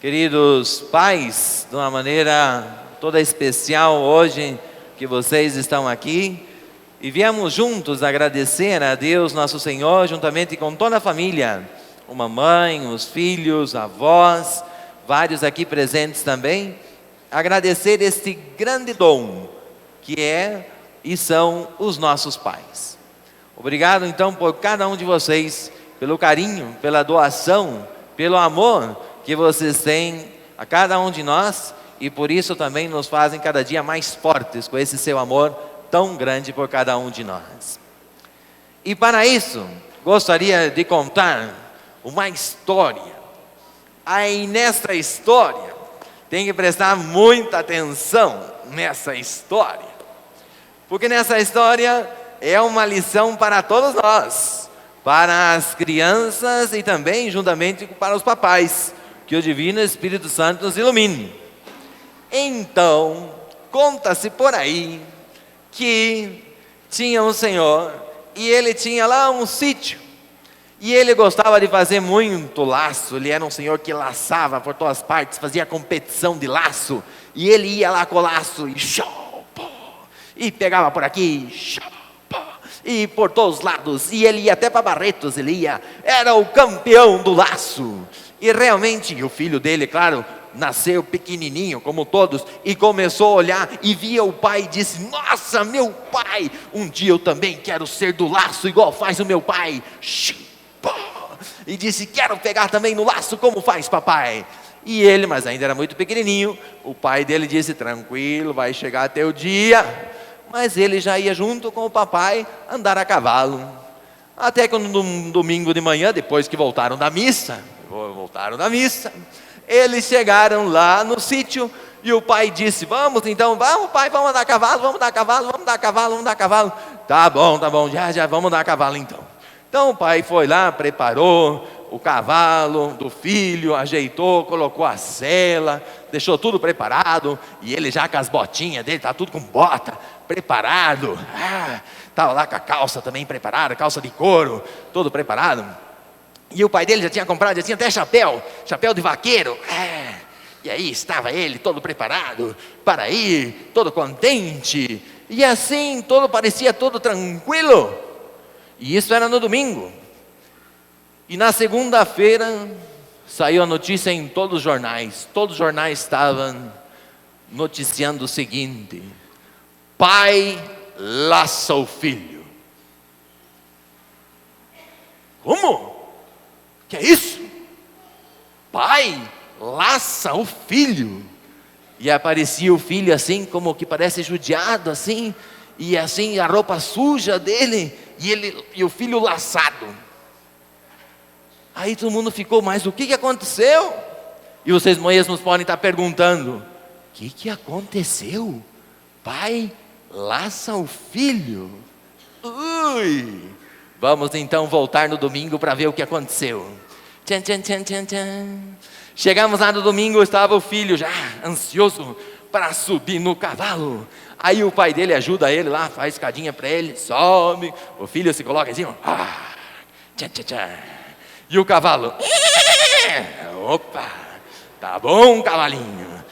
Queridos pais, de uma maneira toda especial hoje que vocês estão aqui e viemos juntos agradecer a Deus nosso Senhor juntamente com toda a família, a mamãe, os filhos, avós, vários aqui presentes também, agradecer este grande dom que é e são os nossos pais. Obrigado então por cada um de vocês, pelo carinho, pela doação, pelo amor que vocês têm a cada um de nós e por isso também nos fazem cada dia mais fortes com esse seu amor tão grande por cada um de nós. E para isso, gostaria de contar uma história. Aí nesta história, tem que prestar muita atenção nessa história, porque nessa história é uma lição para todos nós, para as crianças e também juntamente para os papais. Que o Divino Espírito Santo nos ilumine. Então, conta-se por aí que tinha um senhor e ele tinha lá um sítio. E ele gostava de fazer muito laço. Ele era um senhor que laçava por todas as partes, fazia competição de laço. E ele ia lá com o laço e e pegava por aqui, e por todos os lados. E ele ia até para Barretos, era o campeão do laço. E realmente, o filho dele, claro, nasceu pequenininho, como todos, e começou a olhar e via o pai e disse: nossa, meu pai, um dia eu também quero ser do laço igual faz o meu pai. E disse: quero pegar também no laço como faz papai. E ele, mas ainda era muito pequenininho, o pai dele disse: tranquilo, vai chegar até o dia. Mas ele já ia junto com o papai andar a cavalo. Até que no domingo de manhã, depois que voltaram da missa, eles chegaram lá no sítio e o pai disse: vamos então, vamos pai, vamos dar cavalo, vamos dar cavalo, vamos dar cavalo, vamos dar cavalo. Tá bom, já vamos dar cavalo então. Então o pai foi lá, preparou o cavalo do filho, ajeitou, colocou a sela, deixou tudo preparado, e ele já com as botinhas dele, tá tudo com bota, preparado, estava lá com a calça também preparada, calça de couro, todo preparado. E o pai dele já tinha comprado, já tinha até chapéu de vaqueiro. E aí estava ele todo preparado para ir, todo contente. E assim, parecia todo tranquilo. E isso era no domingo. E na segunda-feira, saiu a notícia em todos os jornais. Todos os jornais estavam noticiando o seguinte: pai laça o filho. Como? Que é isso? Pai laça o filho. E aparecia o filho assim, como que parece judiado assim, e assim a roupa suja dele, e o filho laçado. Aí todo mundo ficou: mas o que aconteceu? E vocês mesmos podem estar perguntando: o que aconteceu? Pai laça o filho. Ui! Vamos então voltar no domingo para ver o que aconteceu. Tchan, tchan, tchan, tchan, tchan. Chegamos lá no domingo, estava o filho já ansioso para subir no cavalo. Aí o pai dele ajuda ele lá, faz escadinha para ele, sobe. O filho se coloca assim, tchan, tchan, tchan. E o cavalo, opa, tá bom, cavalinho.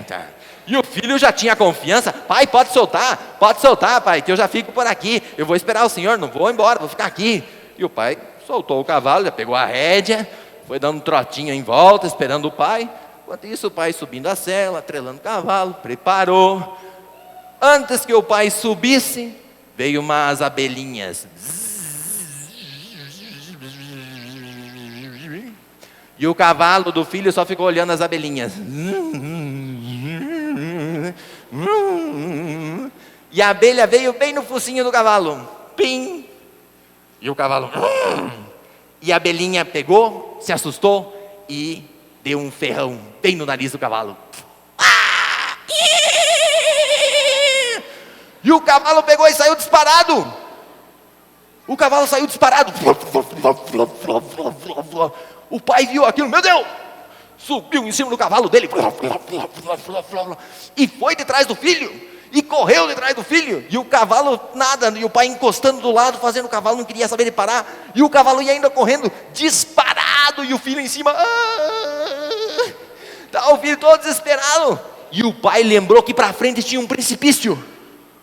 Tá. E o filho já tinha confiança: pai, pode soltar, pai, que eu já fico por aqui, eu vou esperar o senhor, não vou embora, vou ficar aqui. E o pai soltou o cavalo, já pegou a rédea, foi dando um trotinho em volta, esperando o pai. Enquanto isso, o pai subindo a sela, atrelando o cavalo, preparou. Antes que o pai subisse, veio umas abelhinhas. E o cavalo do filho só ficou olhando as abelhinhas. E a abelha veio bem no focinho do cavalo. Pim! E o cavalo. E a abelhinha pegou, se assustou e deu um ferrão bem no nariz do cavalo. E o cavalo pegou e saiu disparado. O pai viu aquilo, meu Deus! Subiu em cima do cavalo dele e foi detrás do filho. E correu detrás do filho. E o cavalo nada. E o pai encostando do lado, fazendo o cavalo, não queria saber de parar. E o cavalo ia ainda correndo, disparado. E o filho em cima. Tá o filho todo desesperado. E o pai lembrou que para frente tinha um precipício.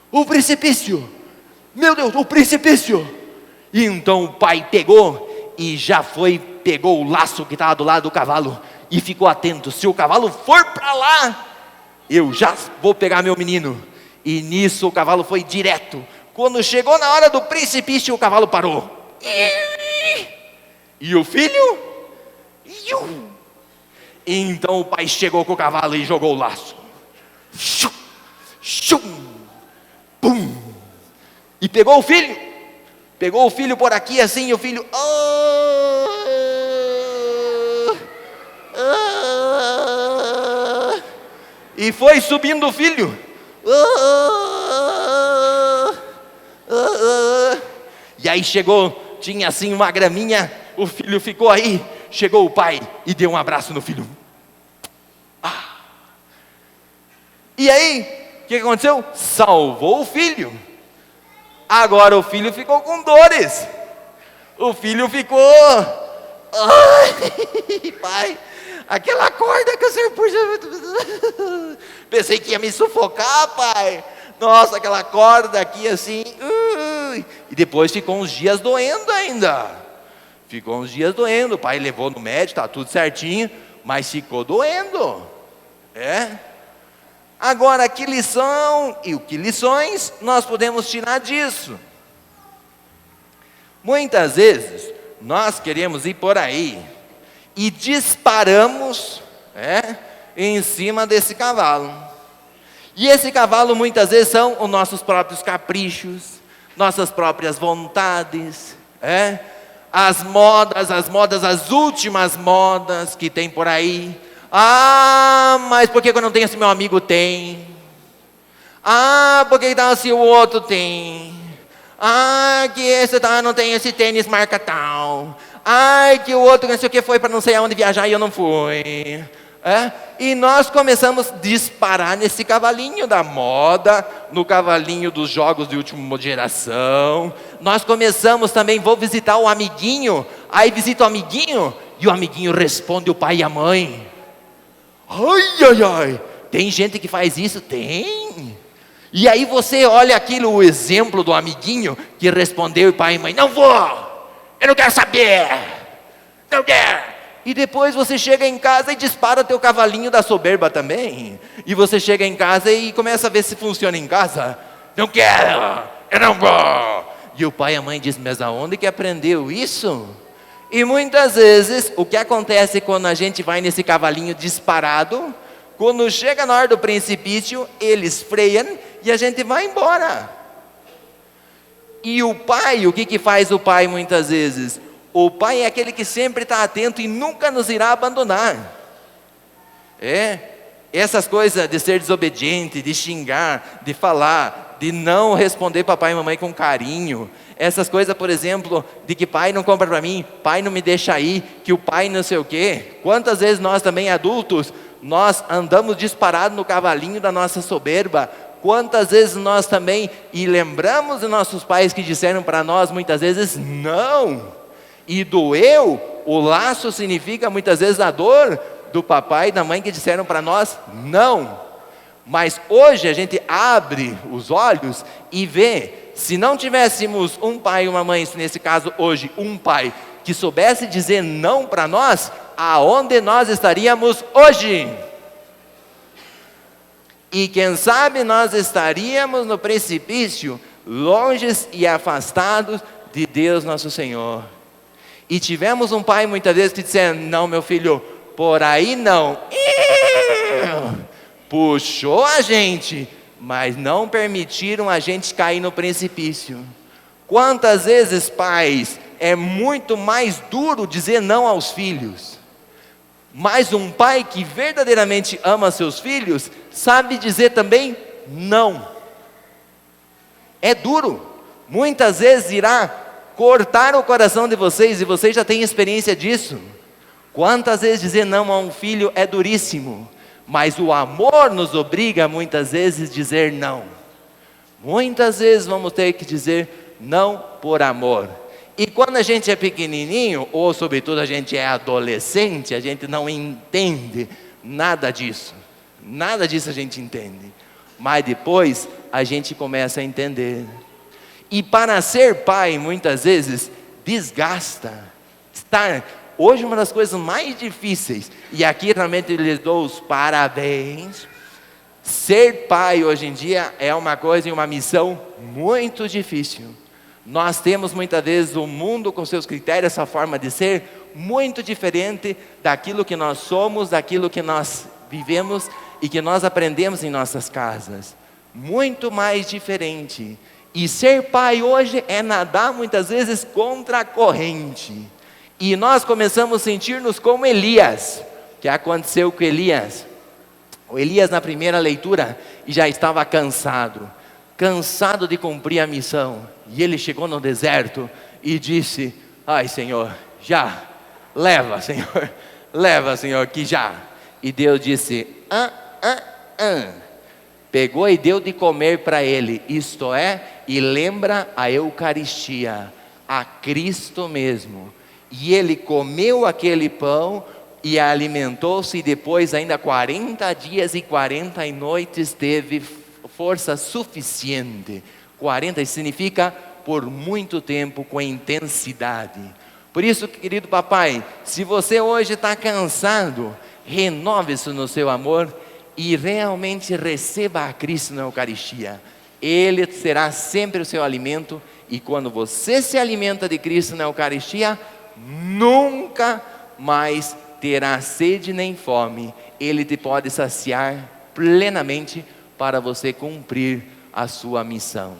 O precipício. Meu Deus, o precipício. E então o pai pegou e já pegou o laço que estava do lado do cavalo e ficou atento. Se o cavalo for para lá, eu já vou pegar meu menino. E nisso o cavalo foi direto. Quando chegou na hora do precipício, o cavalo parou. E o filho? E então o pai chegou com o cavalo e jogou o laço. Pum. E pegou o filho. Pegou o filho por aqui assim, e o filho... E foi subindo o filho. E aí chegou, tinha assim uma graminha, o filho ficou aí. Chegou o pai e deu um abraço no filho. E aí, o que aconteceu? Salvou o filho. Agora o filho ficou com dores. O filho ficou... Ai, pai, aquela corda que o senhor puxa... Pensei que ia me sufocar, pai. Nossa, aquela corda aqui assim... E depois ficou uns dias doendo ainda. Ficou uns dias doendo. O pai levou no médico, tá tudo certinho, mas ficou doendo. Agora, que lição e que lições nós podemos tirar disso? Muitas vezes, nós queremos ir por aí e disparamos em cima desse cavalo. E esse cavalo muitas vezes são os nossos próprios caprichos, nossas próprias vontades, as modas, as últimas modas que tem por aí. Mas por que eu não tenho se meu amigo tem? Por que tal se o outro tem? Que esse não tem esse tênis marca tal. Que o outro não sei o que foi para não sei aonde viajar e eu não fui. E nós começamos a disparar nesse cavalinho da moda, no cavalinho dos jogos de última geração. Nós começamos também, vou visitar o amiguinho. Aí visita o amiguinho e o amiguinho responde o pai e a mãe. Ai, tem gente que faz isso? Tem. E aí você olha aquilo, o exemplo do amiguinho que respondeu o pai e mãe, não vou, eu não quero saber, não quero. E depois você chega em casa e dispara teu cavalinho da soberba também. E você chega em casa e começa a ver se funciona em casa. Não quero, eu não vou. E o pai e a mãe dizem, mas aonde que aprendeu isso? E muitas vezes, o que acontece quando a gente vai nesse cavalinho disparado, quando chega na hora do precipício, eles freiam e a gente vai embora. E o pai, o que faz o pai muitas vezes? O pai é aquele que sempre está atento e nunca nos irá abandonar. Essas coisas de ser desobediente, de xingar, de falar, de não responder papai e mamãe com carinho. Essas coisas, por exemplo, de que pai não compra para mim, pai não me deixa ir, que o pai não sei o quê. Quantas vezes nós também adultos, nós andamos disparados no cavalinho da nossa soberba. Quantas vezes nós também, e lembramos de nossos pais que disseram para nós muitas vezes, não. E doeu, o laço significa muitas vezes a dor do papai e da mãe que disseram para nós, não. Mas hoje a gente abre os olhos e vê, se não tivéssemos um pai e uma mãe, nesse caso hoje um pai, que soubesse dizer não para nós, aonde nós estaríamos hoje? E quem sabe nós estaríamos no precipício, longes e afastados de Deus nosso Senhor. E tivemos um pai muitas vezes que disse, não meu filho, por aí não. Puxou a gente, mas não permitiram a gente cair no precipício. Quantas vezes, pais, é muito mais duro dizer não aos filhos. Mas um pai que verdadeiramente ama seus filhos, sabe dizer também não. É duro. Muitas vezes irá cortar o coração de vocês, e vocês já têm experiência disso. Quantas vezes dizer não a um filho é duríssimo. Mas o amor nos obriga muitas vezes a dizer não. Muitas vezes vamos ter que dizer não por amor. E quando a gente é pequenininho, ou sobretudo a gente é adolescente, a gente não entende Nada disso a gente entende, mas depois a gente começa a entender. E para ser pai, muitas vezes, desgasta. Hoje uma das coisas mais difíceis, e aqui realmente lhes dou os parabéns, ser pai hoje em dia é uma coisa e uma missão muito difícil. Nós temos muitas vezes o mundo com seus critérios, essa forma de ser, muito diferente daquilo que nós somos, daquilo que nós vivemos e que nós aprendemos em nossas casas. Muito mais diferente. E ser pai hoje é nadar muitas vezes contra a corrente. E nós começamos a sentir-nos como Elias. O que aconteceu com Elias? O Elias na primeira leitura já estava cansado de cumprir a missão. E ele chegou no deserto e disse: ai Senhor, já, leva Senhor, que já. E Deus disse: pegou e deu de comer para ele, isto é, e lembra a Eucaristia, a Cristo mesmo. E ele comeu aquele pão e alimentou-se, e depois ainda 40 dias e 40 noites teve força suficiente. 40 significa por muito tempo, com intensidade. Por isso, querido papai, se você hoje está cansado, renove-se no seu amor e realmente receba a Cristo na Eucaristia. Ele será sempre o seu alimento, e quando você se alimenta de Cristo na Eucaristia, nunca mais terá sede nem fome. Ele te pode saciar plenamente para você cumprir a sua missão.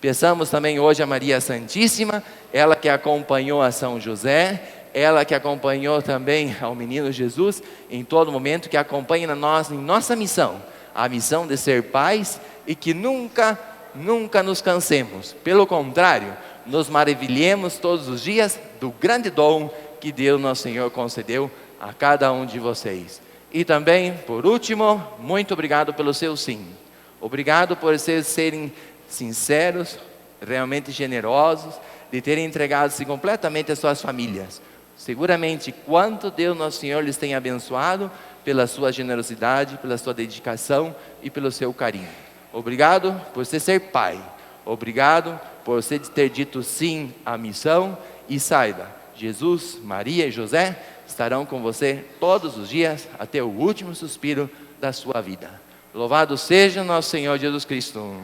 Peçamos também hoje a Maria Santíssima, ela que acompanhou a São José, ela que acompanhou também ao menino Jesus em todo momento, que acompanha em nossa missão, a missão de ser pais, e que nunca nos cansemos. Pelo contrário, nos maravilhemos todos os dias do grande dom que Deus nosso Senhor concedeu a cada um de vocês. E também, por último, muito obrigado pelo seu sim. Obrigado por vocês serem sinceros, realmente generosos, de terem entregado-se completamente às suas famílias. Seguramente, quanto Deus nosso Senhor lhes tem abençoado pela sua generosidade, pela sua dedicação e pelo seu carinho. Obrigado por você ser pai. Obrigado por você ter dito sim à missão. E saiba, Jesus, Maria e José estarão com você todos os dias até o último suspiro da sua vida. Louvado seja nosso Senhor Jesus Cristo.